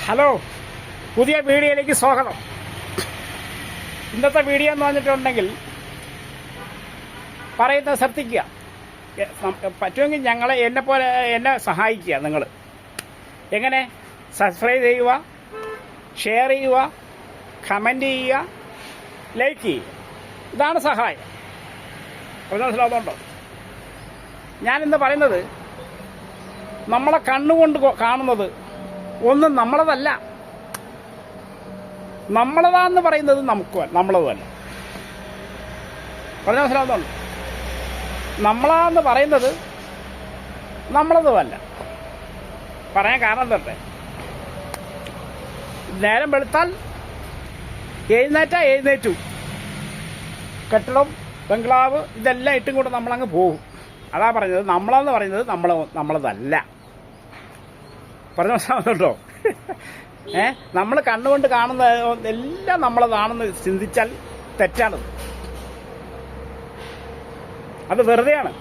Hello, പുതിയ വീഡിയോയിലേക്ക് സ്വാഗതം. ഇന്നത്തെ വീഡിയോ എന്ന് പറഞ്ഞിട്ടുണ്ടെങ്കിൽ പറയുന്നത് ശ്രദ്ധിക്കുക. പറ്റുമെങ്കിൽ എന്നെ സഹായിക്കുക. നിങ്ങൾ എങ്ങനെ സബ്സ്ക്രൈബ് ചെയ്യുക, ഷെയർ ചെയ്യുക, കമൻറ്റ് ചെയ്യുക, ലൈക്ക് ചെയ്യുക. ഇതാണ് സഹായം. മനസ്സിലാവുന്നുണ്ടോ? ഞാനിന്ന് പറയുന്നത് നമ്മളെ കണ്ണുകൊണ്ട് കാണുന്നത് ഒന്നും നമ്മളതല്ല. നമ്മളതാന്ന് പറയുന്നത് നമ്മളതുമല്ല. പറഞ്ഞ മനസ്സിലാവുന്നുള്ളൂ. നമ്മളാന്ന് പറയുന്നത് നമ്മളതുമല്ല. പറയാൻ കാരണം തട്ടെ, നേരം വെളുത്താൽ എഴുന്നേറ്റു കെട്ടിടം, ബംഗ്ലാവ് ഇതെല്ലാം ഇട്ടും കൂടെ നമ്മളങ്ങ് പോകും. അതാ പറഞ്ഞത് നമ്മളെന്ന് പറയുന്നത് നമ്മളതല്ല. പറഞ്ഞ മനസ്സിലാവുന്നുണ്ടോ? നമ്മൾ കണ്ണുകൊണ്ട് കാണുന്ന എല്ലാം നമ്മളതാണെന്ന് ചിന്തിച്ചാൽ തെറ്റാണ്. അത് വെറുതെയാണ്.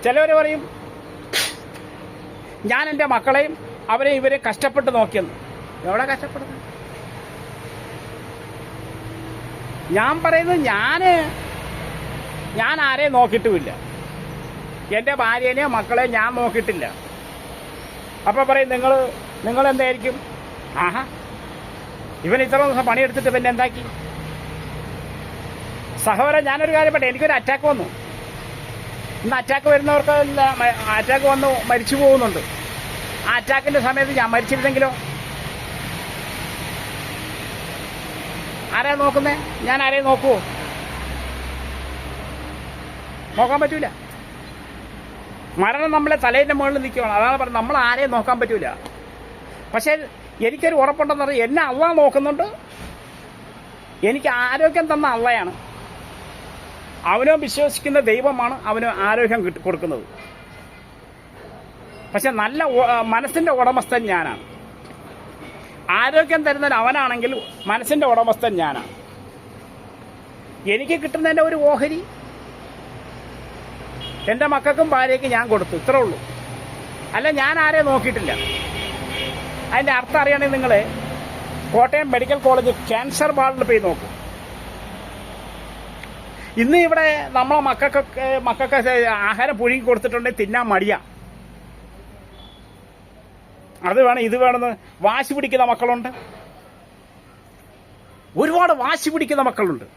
ചിലവർ പറയും ഞാൻ എൻ്റെ മക്കളെയും ഇവരെ കഷ്ടപ്പെട്ട് നോക്കിയെന്ന്. എവിടെ കഷ്ടപ്പെടുന്നു? ഞാൻ പറയുന്നത് ഞാൻ ആരെയും നോക്കിയിട്ടുമില്ല. എൻ്റെ ഭാര്യേനെയോ മക്കളെയോ ഞാൻ നോക്കിയിട്ടില്ല. അപ്പോൾ പറയും നിങ്ങൾ എന്തായിരിക്കും? ആഹാ, ഇവൻ ഇത്ര ദിവസം പണിയെടുത്തിട്ട് പിന്നെ എന്താക്കി? സഹോദരൻ, ഞാനൊരു കാര്യം പറയട്ടെ. എനിക്കൊരു അറ്റാക്ക് വന്നു. ഇന്ന് അറ്റാക്ക് വരുന്നവർക്ക് അറ്റാക്ക് വന്ന് മരിച്ചു പോകുന്നുണ്ട്. ആ അറ്റാക്കിൻ്റെ സമയത്ത് ഞാൻ മരിച്ചിരുന്നെങ്കിലോ? ആരാ നോക്കുന്നേ? ഞാൻ ആരെയും നോക്കുമോ? നോക്കാൻ പറ്റൂല. മരണം നമ്മളെ തലേൻ്റെ മുകളിൽ നിൽക്കുകയാണ്. അതാണ് പറഞ്ഞത്, നമ്മൾ ആരെയും നോക്കാൻ പറ്റൂല. പക്ഷേ എനിക്കൊരു ഉറപ്പുണ്ടെന്ന് പറഞ്ഞാൽ എന്നെ അള്ളാഹ് നോക്കുന്നുണ്ട്. എനിക്ക് ആരോഗ്യം തന്ന അള്ളയാണ്. അവനോ വിശ്വസിക്കുന്ന ദൈവമാണ് അവന് ആരോഗ്യം കൊടുക്കുന്നത്. പക്ഷെ നല്ല മനസ്സിൻ്റെ ഉടമസ്ഥൻ ഞാനാണ്. ആരോഗ്യം തരുന്നത് അവനാണെങ്കിൽ മനസ്സിൻ്റെ ഉടമസ്ഥൻ ഞാനാണ്. എനിക്ക് കിട്ടുന്നതിൻ്റെ ഒരു ഓഹരി എൻ്റെ മക്കൾക്കും ഭാര്യയ്ക്കും ഞാൻ കൊടുത്തു. ഇത്രേ ഉള്ളൂ. അല്ല, ഞാൻ ആരെയും നോക്കിയിട്ടില്ല. അതിൻ്റെ അർത്ഥം അറിയണമെങ്കിൽ നിങ്ങൾ കോട്ടയം മെഡിക്കൽ കോളേജ് ക്യാൻസർ വാർഡിൽ പോയി നോക്കും. ഇന്ന് ഇവിടെ നമ്മളെ മക്കൾക്ക് ആഹാരം പുഴുങ്ങി കൊടുത്തിട്ടുണ്ടെങ്കിൽ തിന്നാൻ മടിയാ. അത് വേണം ഇത് വേണമെന്ന് വാശി പിടിക്കുന്ന മക്കളുണ്ട്. ഒരുപാട് വാശി പിടിക്കുന്ന മക്കളുണ്ട്.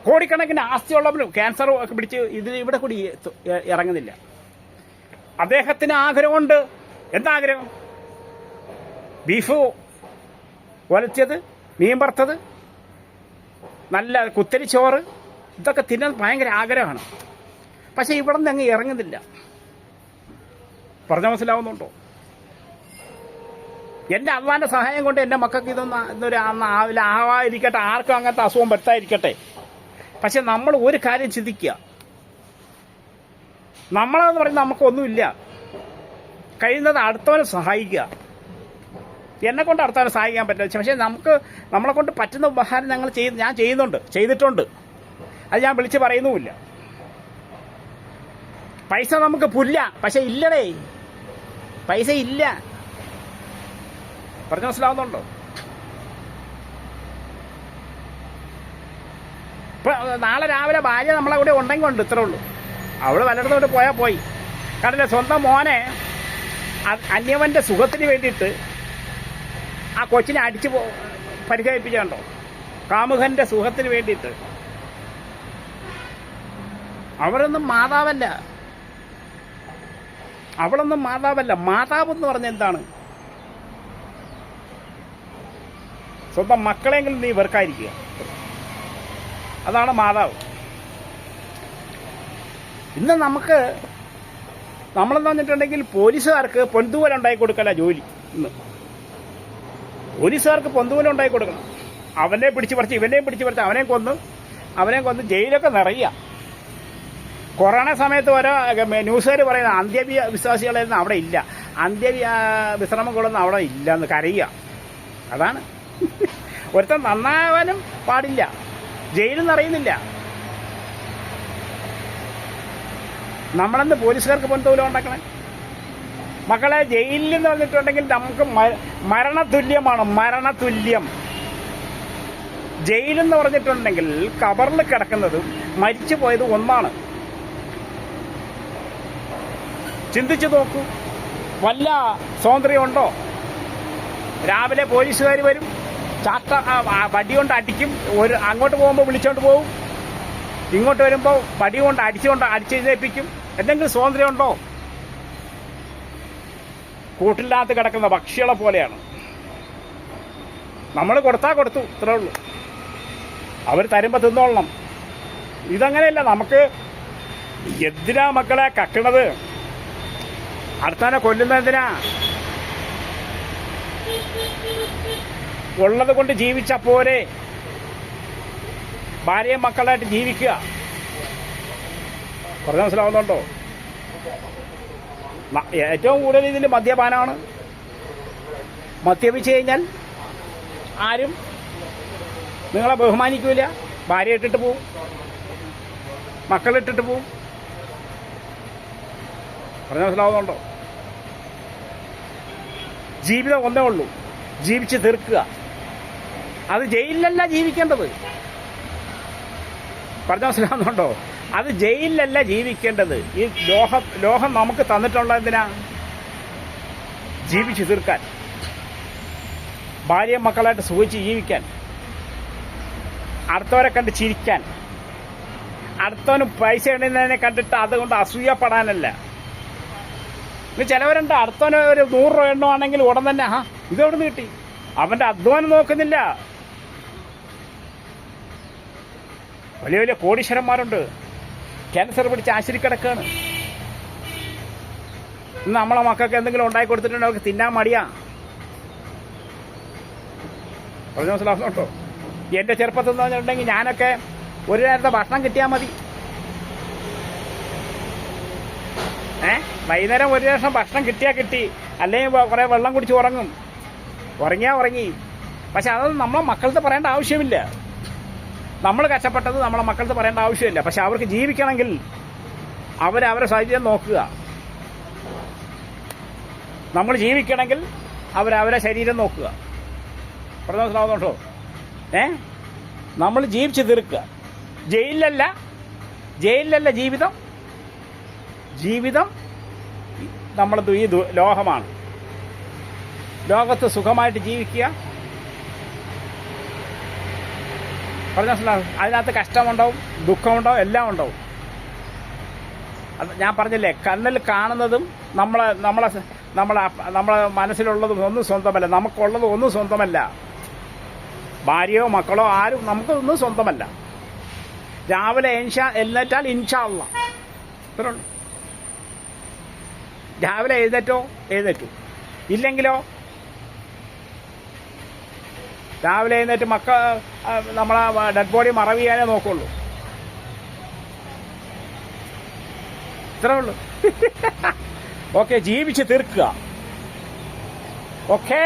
കോടിക്കണക്കിന് ആസ്തിയുള്ളവരും ക്യാൻസർ ഒക്കെ പിടിച്ച് ഇവിടെ കൂടി ഇറങ്ങുന്നില്ല. അദ്ദേഹത്തിന് ആഗ്രഹമുണ്ട്. എന്താ ആഗ്രഹം? ബീഫ് ഒലച്ചത്, മീൻ വറുത്തത്, നല്ല കുത്തരിച്ചോറ്, ഇതൊക്കെ തിന്നാൻ ഭയങ്കര ആഗ്രഹമാണ്. പക്ഷെ ഇവിടെ നിന്ന് അങ്ങ് ഇറങ്ങുന്നില്ല. പറഞ്ഞ മനസ്സിലാവുന്നുണ്ടോ? എൻ്റെ അള്ളാന്റെ സഹായം കൊണ്ട് എൻ്റെ മക്കൾക്ക് ഇന്നൊരു ആവാതിരിക്കട്ടെ, ആർക്കും അങ്ങനത്തെ അസുഖം വരുത്താതിരിക്കട്ടെ. പക്ഷെ നമ്മൾ ഒരു കാര്യം ചിന്തിക്കുക. നമ്മളെന്ന് പറയുന്നത് നമുക്കൊന്നുമില്ല. കഴിയുന്നത് അടുത്തവനെ സഹായിക്കുക. എന്നെ കൊണ്ട് അടുത്തവനെ സഹായിക്കാൻ പറ്റില്ല. പക്ഷേ നമ്മളെ കൊണ്ട് പറ്റുന്ന ഉപഹാരം ഞാൻ ചെയ്തിട്ടുണ്ട്. അത് ഞാൻ വിളിച്ച് പറയുന്നുമില്ല. പൈസ നമുക്ക് പുല്ല, പക്ഷെ ഇല്ലടേ, പൈസ ഇല്ല. പറഞ്ഞു മനസ്സിലാവുന്നുണ്ടോ? ഇപ്പം നാളെ രാവിലെ ഭാര്യ നമ്മളെ കൂടെ ഉണ്ടെങ്കിൽ ഉണ്ട്. ഇത്രേ ഉള്ളൂ. അവൾ വല്ലയിടത്തോട്ട് പോയാൽ പോയി. കാരണം സ്വന്തം മോനെ അന്യവൻ്റെ സുഖത്തിന് വേണ്ടിയിട്ട് ആ കൊച്ചിനെ അടിച്ച് പരിചയിപ്പിച്ചുണ്ടോ? കാമുകൻ്റെ സുഖത്തിന് വേണ്ടിയിട്ട്. അവരൊന്നും മാതാവല്ല, അവളൊന്നും മാതാവല്ല. മാതാവെന്ന് പറഞ്ഞ എന്താണ്? സ്വന്തം മക്കളെങ്കിലും നീ വെറുക്കാതിരിക്കുക. അതാണ് മാതാവ്. ഇന്ന് നമ്മളെന്ന് പറഞ്ഞിട്ടുണ്ടെങ്കിൽ പോലീസുകാർക്ക് പൊന്തൂവല ഉണ്ടാക്കി കൊടുക്കല ജോലി. ഇന്ന് പോലീസുകാർക്ക് പൊന്തൂവല ഉണ്ടാക്കി കൊടുക്കണം. അവനെ പിടിച്ച് പറിച്ച് ഇവനെയും പിടിച്ച് പറിച്ച് അവനെ കൊന്ന് ജയിലൊക്കെ നിറയുക. കൊറോണ സമയത്ത് ഓരോ ന്യൂസുകാർ പറയുന്നത് അന്ത്യവിശ്വാസികളൊന്നും അവിടെ ഇല്ല, വിശ്രമങ്ങളൊന്നും അവിടെ ഇല്ലെന്ന് കരയുക. അതാണ്. ഒരുത്തൻ നന്നാവാനും പാടില്ല, ജയിലും നിറയുന്നില്ല. നമ്മളെന്ത് പോലീസുകാർക്ക് പൊന്തൂലം ഉണ്ടാക്കണേ? മക്കളെ, ജയിലിൽ എന്ന് പറഞ്ഞിട്ടുണ്ടെങ്കിൽ നമുക്ക് മരണതുല്യമാണ്, മരണതുല്യം. ജയിലെന്ന് പറഞ്ഞിട്ടുണ്ടെങ്കിൽ കബറിൽ കിടക്കുന്നതും മരിച്ചു പോയത് ഒന്നാണ്. ചിന്തിച്ചു നോക്കൂ, വല്ല സ്വാതന്ത്ര്യമുണ്ടോ? രാവിലെ പോലീസുകാർ വരും, വടി കൊണ്ട് അടിക്കും, അങ്ങോട്ട് പോകുമ്പോൾ വിളിച്ചോണ്ട് പോകും, ഇങ്ങോട്ട് വരുമ്പോൾ വടി കൊണ്ട് അടിച്ചേൽപ്പിക്കും. എന്തെങ്കിലും സ്വാതന്ത്ര്യം ഉണ്ടോ? കൂട്ടില്ലാത്ത കിടക്കുന്ന പക്ഷികളെ പോലെയാണ്. നമ്മൾ കൊടുത്തു, ഇത്രേ ഉള്ളൂ. അവർ തരുമ്പോൾ തിന്നോളണം. ഇതങ്ങനെയല്ല. നമുക്ക് എന്തിനാ മക്കളെ കക്കണത്? അടുത്തവനെ കൊല്ലുന്നതിനാ? ഉള്ളത് കൊണ്ട് ജീവിച്ച പോരെ. ഭാര്യയും മക്കളായിട്ട് ജീവിക്കുക. പറഞ്ഞ മനസ്സിലാവുന്നുണ്ടോ? ഏറ്റവും കൂടുതൽ ഇതിൽ മദ്യപാനമാണ്. മദ്യപിച്ച് കഴിഞ്ഞാൽ ആരും നിങ്ങളെ ബഹുമാനിക്കൂല. ഭാര്യ ഇട്ടിട്ട് പോവും, മക്കളിട്ടിട്ട് പോവും. പറഞ്ഞ മനസ്സിലാവുന്നുണ്ടോ? ജീവിതം ഒന്നേ ഉള്ളൂ, ജീവിച്ച് തീർക്കുക. അത് ജയിലിലല്ല ജീവിക്കേണ്ടത്. പറഞ്ഞ മനസ്സിലാവുന്നുണ്ടോ? അത് ജയിലിലല്ല ജീവിക്കേണ്ടത്. ഈ ലോകം നമുക്ക് തന്നിട്ടുള്ള എന്തിനാ? ജീവിച്ച് തീർക്കാൻ, ഭാര്യയും മക്കളായിട്ട് സുഖിച്ച് ജീവിക്കാൻ, അടുത്തവരെ കണ്ട് ചിരിക്കാൻ, അടുത്തവന് പൈസ ഇടുന്നതിനെ കണ്ടിട്ട് അതുകൊണ്ട് അസൂയപ്പെടാനല്ല. ചിലവരുണ്ട്, അടുത്തവന് ഒരു 100 രൂപ എണ്ണമാണെങ്കിൽ ഉടൻ തന്നെ ഇതെവിടെ നിന്ന് കിട്ടി? അവന്റെ അധ്വാനം നോക്കുന്നില്ല. വലിയ വലിയ കോടീശ്വരന്മാരുണ്ട്, ക്യാൻസർ പിടിച്ച് ആശുപത്രി കിടക്കുകയാണ്. ഇന്ന് നമ്മളെ മക്കൾക്ക് എന്തെങ്കിലും ഉണ്ടാക്കി കൊടുത്തിട്ടുണ്ടെങ്കിൽ അവർക്ക് തിന്നാൻ മടിയാ. പറഞ്ഞ മനസ്സിലാവുന്നുണ്ടോ? എൻ്റെ ചെറുപ്പത്തിൽ എന്ന് പറഞ്ഞിട്ടുണ്ടെങ്കിൽ ഞാനൊക്കെ ഒരു നേരത്തെ ഭക്ഷണം കിട്ടിയാൽ മതി. വൈകുന്നേരം ഒരു നേരം ഭക്ഷണം കിട്ടിയാൽ കിട്ടി, അല്ലെങ്കിൽ കുറേ വെള്ളം കുടിച്ച് ഉറങ്ങി. പക്ഷെ അതൊന്നും നമ്മളെ മക്കൾക്ക് പറയേണ്ട ആവശ്യമില്ല. നമ്മൾ കഷ്ടപ്പെട്ടത് നമ്മളെ മക്കൾക്ക് പറയേണ്ട ആവശ്യമില്ല. പക്ഷെ അവർക്ക് ജീവിക്കണമെങ്കിൽ അവരവരെ സാഹചര്യം നോക്കുക. നമ്മൾ ജീവിക്കണമെങ്കിൽ അവരവരെ ശരീരം നോക്കുക. പറഞ്ഞ മനസ്സിലാവുന്നുണ്ടോ? നമ്മൾ ജീവിച്ച് തീർക്കുക. ജയിലിലല്ല ജീവിതം നമ്മളത് ഈ ലോകമാണ്. ലോകത്ത് സുഖമായിട്ട് ജീവിക്കുക. പറഞ്ഞ മനസ്സിലാവും. അതിനകത്ത് കഷ്ടമുണ്ടാവും, ദുഃഖമുണ്ടാവും, എല്ലാം ഉണ്ടാവും. അത് ഞാൻ പറഞ്ഞില്ലേ, കണ്ണിൽ കാണുന്നതും നമ്മളെ മനസ്സിലുള്ളതും ഒന്നും സ്വന്തമല്ല. നമുക്കുള്ളത് ഒന്നും സ്വന്തമല്ല. ഭാര്യയോ മക്കളോ ആരും നമുക്കൊന്നും സ്വന്തമല്ല. രാവിലെ എഴുന്നേറ്റാൽ ഇൻഷാ അല്ലാഹ് ഇത്രയുള്ളൂ. രാവിലെ എഴുന്നേറ്റു, ഇല്ലെങ്കിലോ രാവിലെ എഴുന്നേറ്റ് നമ്മളെ ഡെഡ് ബോഡി മറവ് ചെയ്യാനേ നോക്കുള്ളൂ. ഇത്രേ ഉള്ളൂ. ഓക്കെ, ജീവിച്ച് തീർക്കുക. ഓക്കെ.